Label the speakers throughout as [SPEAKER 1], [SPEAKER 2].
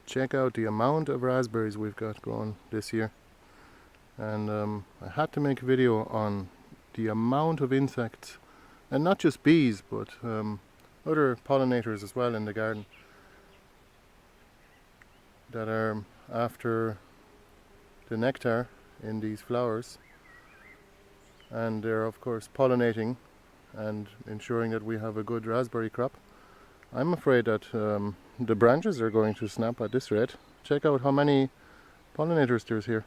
[SPEAKER 1] check out the amount of raspberries we've got growing this year. And I had to make a video on the amount of insects, and not just bees, but other pollinators as well in the garden, that are after the nectar in these flowers, and they're of course pollinating and ensuring that we have a good raspberry crop. I'm afraid that the branches are going to snap at this rate. Check out how many pollinators there's here.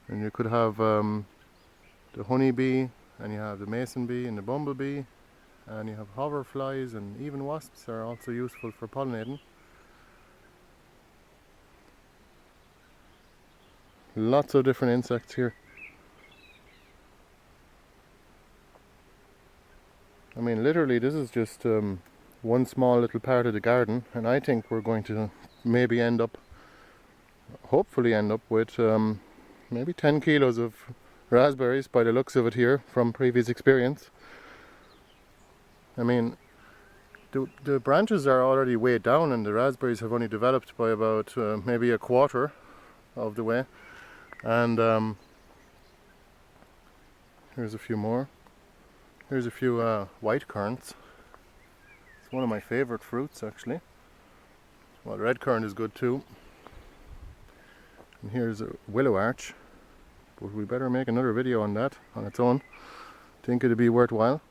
[SPEAKER 1] And you could have the honeybee, and you have the mason bee and the bumblebee, and you have hoverflies, and even wasps are also useful for pollinating. Lots of different insects here. I mean, literally this is just one small little part of the garden, and I think we're going to maybe hopefully end up with maybe 10 kilos of raspberries by the looks of it here from previous experience. I mean, the branches are already weighed down, and the raspberries have only developed by about maybe a quarter of the way. And here's a few more. Here's a few white currants. It's one of my favorite fruits, actually. Well, red currant is good too. And here's a willow arch, but we better make another video on that on its own. Think it'd be worthwhile.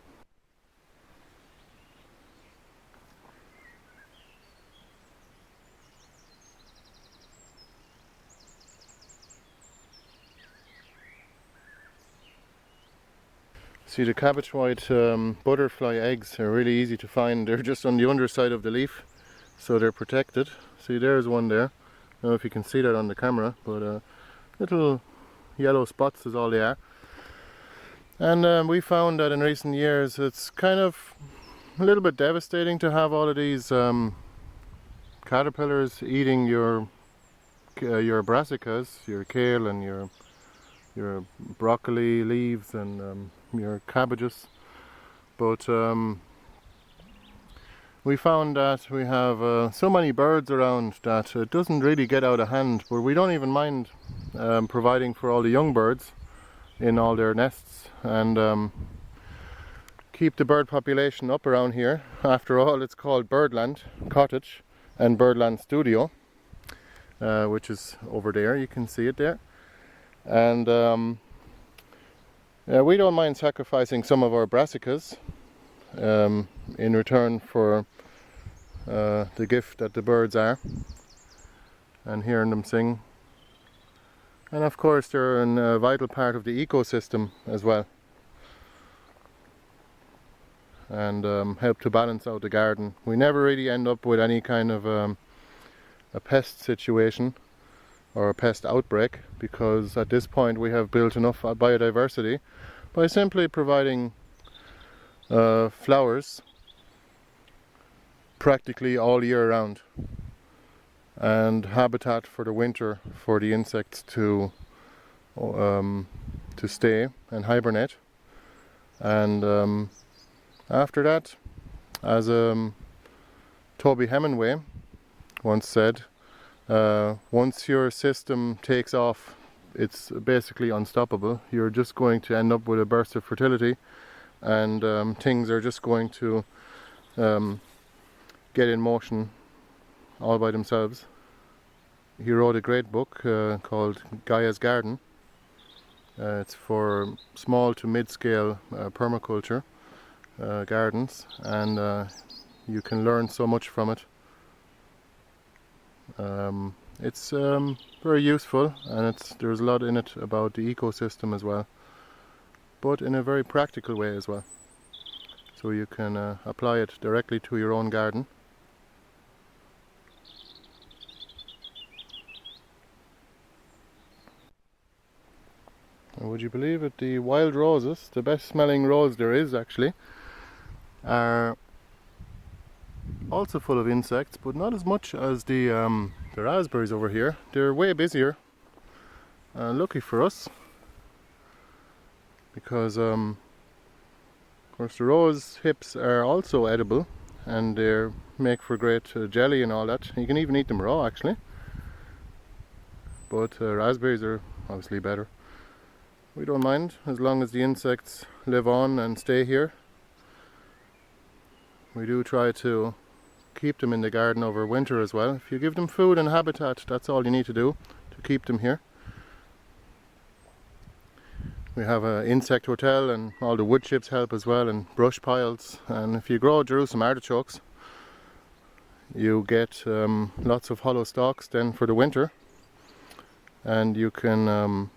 [SPEAKER 1] See, the cabbage white butterfly eggs are really easy to find. They're just on the underside of the leaf, so they're protected. See, there's one there. I don't know if you can see that on the camera, but little yellow spots is all they are. And we found that in recent years it's kind of a little bit devastating to have all of these caterpillars eating your brassicas, your kale and your broccoli leaves, and your cabbages. But we found that we have so many birds around that it doesn't really get out of hand, but we don't even mind providing for all the young birds in all their nests, and keep the bird population up around here. After all, it's called Birdland Cottage and Birdland Studio, which is over there. You can see it there. And we don't mind sacrificing some of our brassicas in return for the gift that the birds are, and hearing them sing. And of course they're a vital part of the ecosystem as well, and help to balance out the garden. We never really end up with any kind of a pest situation or a pest outbreak, because at this point we have built enough biodiversity by simply providing flowers practically all year round, and habitat for the winter for the insects to stay and hibernate. And after that, as Toby Hemingway once said, once your system takes off, it's basically unstoppable. You're just going to end up with a burst of fertility, and things are just going to get in motion all by themselves. He wrote a great book called Gaia's Garden. It's for small to mid-scale permaculture gardens, and you can learn so much from it. It's very useful, and there's a lot in it about the ecosystem as well, but in a very practical way as well, so you can apply it directly to your own garden. And would you believe it, the wild roses, the best smelling rose there is actually, are also full of insects, but not as much as the raspberries over here. They're way busier. Lucky for us, because of course the rose hips are also edible, and they make for great jelly and all that. You can even eat them raw actually, but raspberries are obviously better. We don't mind as long as the insects live on and stay here. We do try to keep them in the garden over winter as well. If you give them food and habitat, that's all you need to do to keep them here. We have an insect hotel, and all the wood chips help as well, and brush piles. And if you grow Jerusalem artichokes, you get lots of hollow stalks then for the winter, and you can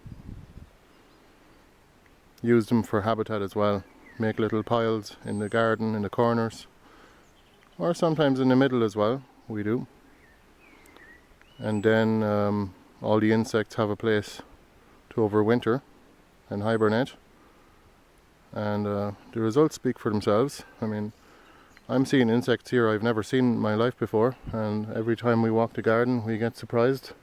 [SPEAKER 1] use them for habitat as well. Make little piles in the garden, in the corners, or sometimes in the middle as well, we do. And then all the insects have a place to overwinter and hibernate, and the results speak for themselves. I mean, I'm seeing insects here I've never seen in my life before, and every time we walk the garden we get surprised.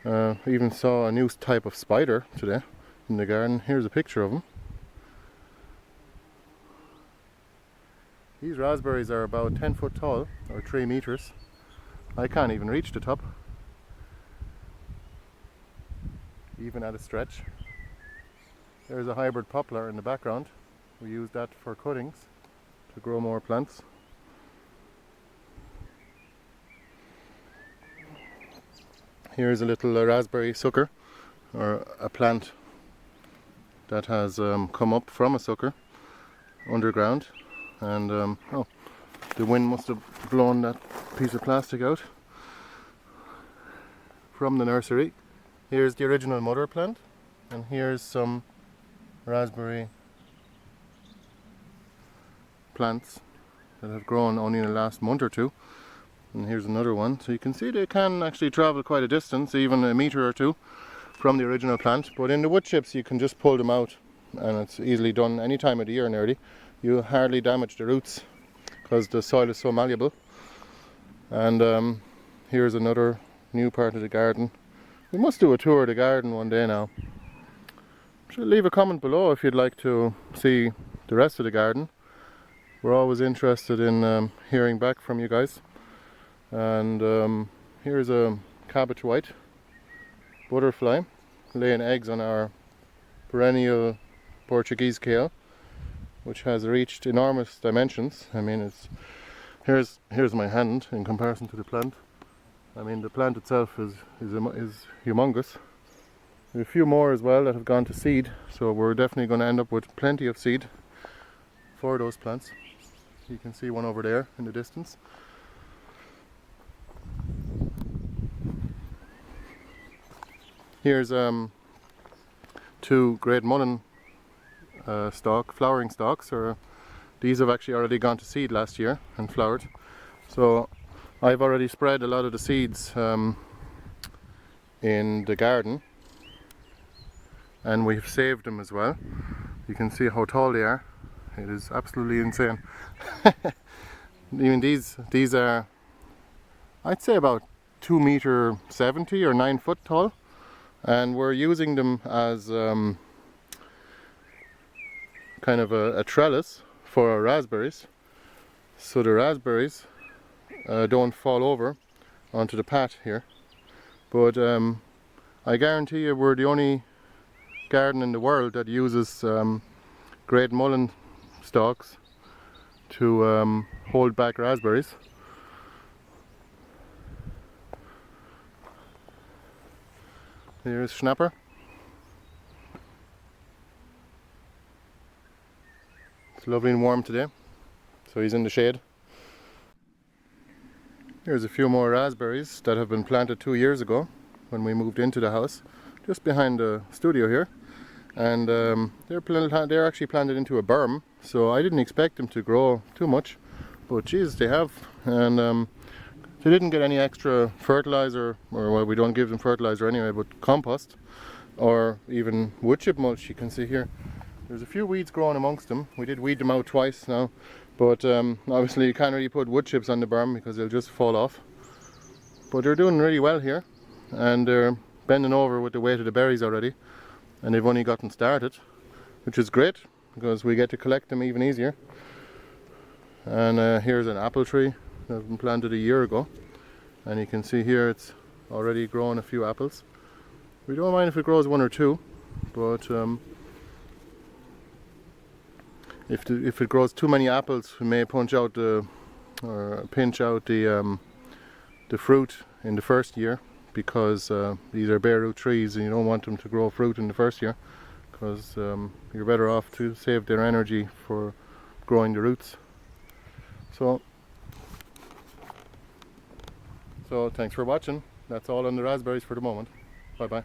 [SPEAKER 1] Even saw a new type of spider today in the garden. Here's a picture of them. These raspberries are about 10 foot tall, or 3 meters. I can't even reach the top, even at a stretch. There's a hybrid poplar in the background. We use that for cuttings to grow more plants. Here's a little raspberry sucker, or a plant that has come up from a sucker underground, and oh, the wind must have blown that piece of plastic out from the nursery. Here's the original mother plant, and here's some raspberry plants that have grown only in the last month or two. And here's another one. So you can see they can actually travel quite a distance, even a meter or two from the original plant. But in the wood chips you can just pull them out, and it's easily done any time of the year nearly. You hardly damage the roots because the soil is so malleable. And here's another new part of the garden. We must do a tour of the garden one day now. So leave a comment below if you'd like to see the rest of the garden. We're always interested in hearing back from you guys. And here's a cabbage white butterfly laying eggs on our perennial Portuguese kale, which has reached enormous dimensions. I mean, here's my hand in comparison to the plant. I mean, the plant itself is humongous. There's a few more as well that have gone to seed, so we're definitely going to end up with plenty of seed for those plants. You can see one over there in the distance. Here's 2 great mullen flowering stalks. These have actually already gone to seed last year and flowered. So I've already spread a lot of the seeds in the garden, and we've saved them as well. You can see how tall they are. It is absolutely insane. Even these are, I'd say, about 2.70 meters or 9 foot tall, and we're using them as kind of a trellis for our raspberries, so the raspberries don't fall over onto the path here. But I guarantee you we're the only garden in the world that uses great mullen stalks to hold back raspberries. Here's Schnapper. It's lovely and warm today, so he's in the shade. Here's a few more raspberries that have been planted 2 years ago when we moved into the house, just behind the studio here. And they're actually planted into a berm, so I didn't expect them to grow too much, but geez, they have. And they didn't get any extra fertilizer, or well, we don't give them fertilizer anyway, but compost or even wood chip mulch. You can see here there's a few weeds growing amongst them. We did weed them out twice now, but obviously you can't really put wood chips on the berm because they'll just fall off. But they're doing really well here, and they're bending over with the weight of the berries already, and they've only gotten started, which is great because we get to collect them even easier. And here's an apple tree that was planted a year ago, and you can see here it's already grown a few apples. We don't mind if it grows one or two, but if it grows too many apples, we may pinch out the fruit in the first year, because these are bare root trees and you don't want them to grow fruit in the first year, because you're better off to save their energy for growing the roots. So thanks for watching. That's all on the raspberries for the moment. Bye bye.